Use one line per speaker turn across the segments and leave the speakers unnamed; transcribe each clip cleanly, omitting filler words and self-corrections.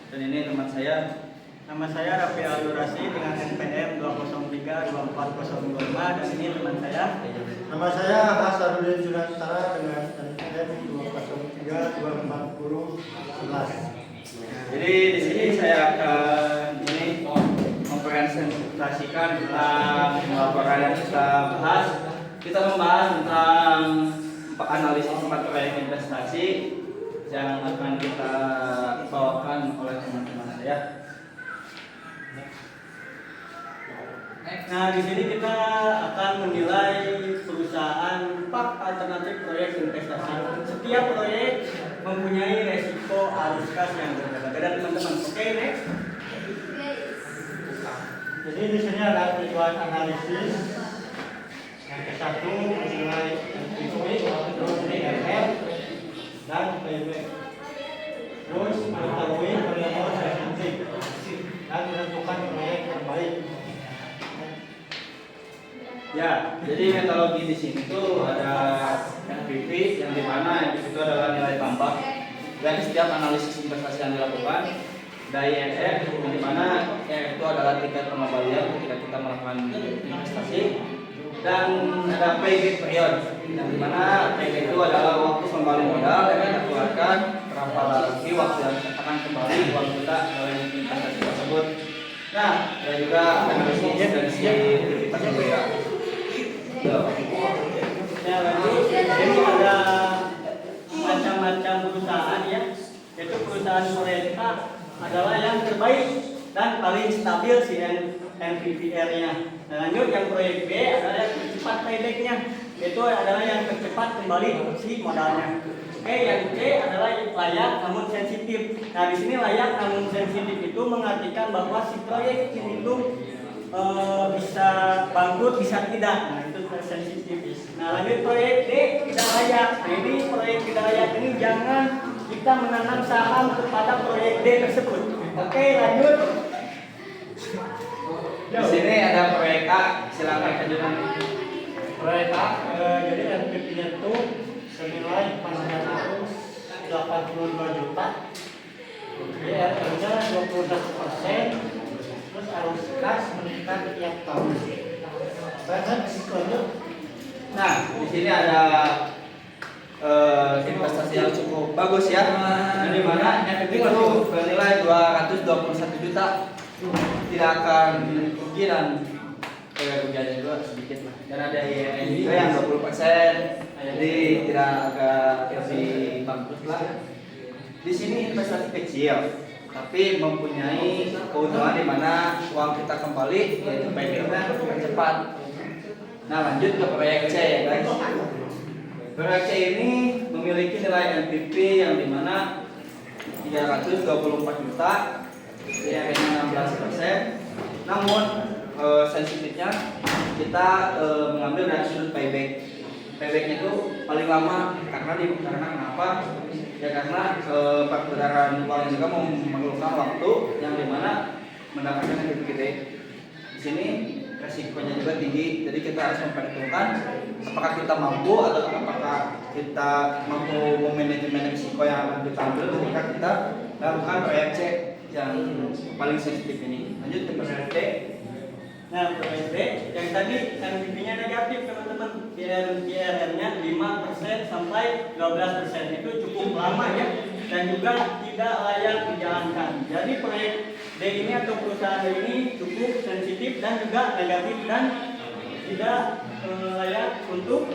Dan ini teman saya.
Nama saya Raffi Al-Durasi dengan NPM 2032405 dan ini teman saya.
Nama saya Hasanuddin Junantara dengan NPM 2032411.
Jadi di sini saya akan mempresentasikan tentang laporan yang kita bahas. Kita membahas tentang analisis 4 proyek investasi yang akan kita bawakan oleh teman-teman saya.
Nah, di sini kita akan menilai perusahaan 4 alternatif proyek investasi. Setiap proyek mempunyai resiko arus kas yang berbeda-beda, teman-teman. Oke, next.
Jadi di sini ada tujuan analisis. Yang ke-1 menilai NPV, terus DRR dan PB. Terus mengetahui variabel sensitif dan menentukan proyek terbaik.
Ya, jadi metodologi di sini tuh ada NPV yang dimana NPV itu adalah nilai tambah dari setiap analisis investasi yang dilakukan. DRR yang dimana itu adalah tingkat pengembalian ketika kita melakukan investasi. Dan ada payback period yang dimana payback itu adalah waktu kembali modal yang kita keluarkan, berapa lagi waktu yang akan kembali uang kita dalam investasi tersebut. Nah, ada juga analisisnya dari sisi likuiditas yang berbeda.
Ya, lanjut. Jadi ada macam-macam perusahaan ya. Yaitu perusahaan mereka adalah yang terbaik dan paling stabil si NPVR-nya. Nah, lanjut yang proyek B adalah yang tercepat payback-nya. Itu adalah yang tercepat kembali si modalnya. Oke, yang C adalah layak namun sensitif. Nah, di sini layak namun sensitif itu mengartikan bahwa si proyek ini tuh bisa bangkrut, bisa tidak. Nah, itu sensitif. Nah, lanjut proyek D tidak layak. Nah, ini proyek tidak layak ini jangan kita menanam saham kepada proyek D tersebut. Oke, lanjut.
Di sini ada proyek A, silakan lanjutkan.
Proyek A, jadi NPV-nya itu senilai 482 juta. DRR-nya 21%. Terus arus kas meningkat tiap tahun. Bahkan risikonya.
Nah, di sini ada investasi yang cukup bagus ya. Di mana NPV itu bernilai 221 juta. Tidak akan rugi dan kerugiannya juga sedikit lah. Dan ada IRR juga yang 20%. Jadi tidak agak lebih bagus lah. Di sini investasi kecil, tapi mempunyai keuntungan di mana uang kita kembali yaitu payback-nya cepat. Nah, lanjut ke proyek C ya guys. Proyek C ini memiliki nilai NPV yang dimana 324 juta, IRR-nya 16%. Namun sensitifnya kita mengambil dari sudut payback. Payback-nya itu paling lama karena kenapa? Ya karena perputaran uang juga memerlukan waktu yang dimana mendapatkan NPV gede. Di sini resikonya juga tinggi, jadi kita harus memperhitungkan apakah kita mampu atau apakah kita mampu memanajemen risiko yang akan kita ambil ketika kita melakukan proyek C yang paling sensitif ini. Lanjut ke proyek D.
Nah, proyek B yang tadi NPV-nya negatif teman-teman. IRR-nya 5% sampai 12%. Itu cukup lama ya dan juga tidak layak dijalankan. Jadi proyek D ini atau perusahaan ini cukup sensitif dan juga negatif dan tidak layak untuk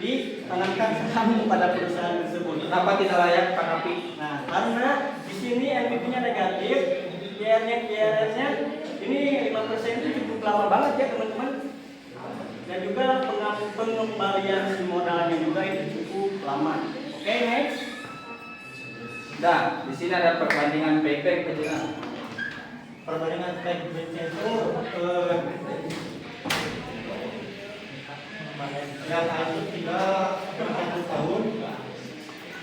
ditanamkan saham pada perusahaan tersebut.
Kenapa tidak layak Pak Rafi?
Nah, karena di sini NPV-nya negatif, IRR-nya ini 5% itu cukup lama banget ya teman-teman. Dan juga pengembalian modalnya juga itu cukup lama. Oke, next.
Nah, di sini ada perbandingan payback kejelas.
perbandingan payback-nya itu yang A itu 3,1 tahun,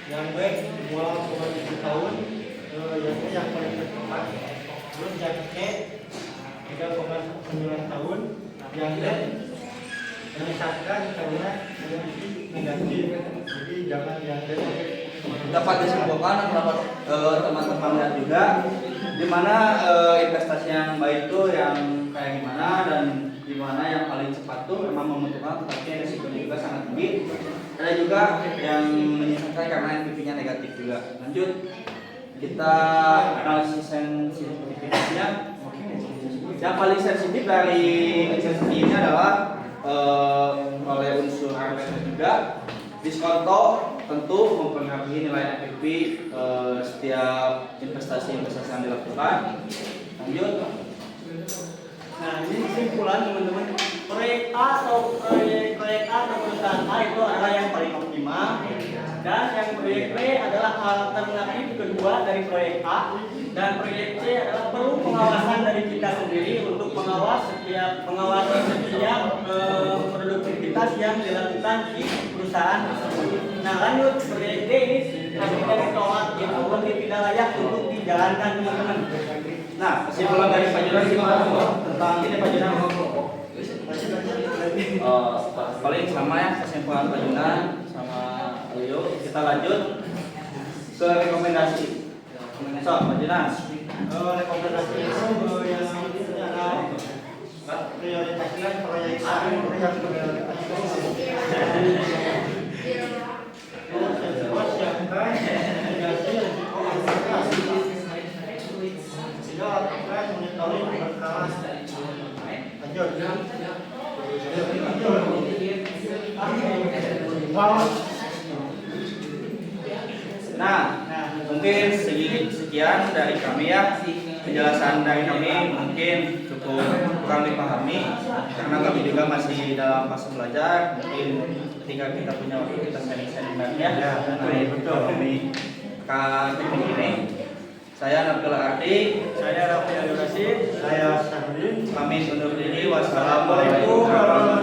yang B 2,7 tahun, yang C yang paling tercepat, terus yang C 3,9 tahun, yang D menyesatkan karena negatif, jadi jangan yang D
dapat disimpulkan dapat teman-teman lihat juga di mana investasi yang baik itu yang kayak gimana dan di mana yang paling cepat tuh memang membutuhkan tetapi risikonya juga sangat tinggi. Ada juga yang menyesatkan karena NPV-nya negatif juga. Lanjut kita analisis sensitivitasnya. Yang paling sensitif dari investasi ini adalah oleh unsur harga juga. Diskonto tentu mempengaruhi nilai NPV setiap investasi yang dilakukan. Lanjut.
Nah, ini kesimpulan teman-teman. Proyek A atau perusahaan A itu adalah yang paling optimal, dan yang proyek B adalah alternatif kedua dari proyek A, dan proyek C adalah perlu pengawasan dari kita sendiri untuk mengawasi setiap produktivitas yang dilakukan di perusahaan tersebut. Nah, lanjut proyek D ini hasilnya ditolak, itu berarti tidak layak untuk dijalankan teman-teman.
Nah, kesimpulan dari Pak Jonan gimana tentang ini Pak Jonan? Paling sama ya kesimpulan Pak Jonan sama Leo. Kita lanjut ke rekomendasi. So, Pak Jonan.
Rekomendasi itu yang ada prioritasnya proyek A itu yang prioritasnya. Terus yang kedua siapkan mitigasi risiko investasi. Tidak lakukan monitoring berkala. Lanjut.
Nah, mungkin sekian dari kami ya. Penjelasan dari kami mungkin cukup kurang dipahami karena kami juga masih dalam fase belajar. Mungkin ketika kita punya waktu kita sharing-sharing lagi ya. Nah, betul kami teknik ini. Saya Nabil Ardi,
Saya Rafael Rasid,
Saya Sahrudin.
kami undur diri. Wassalamualaikum warahmatullahi wabarakatuh.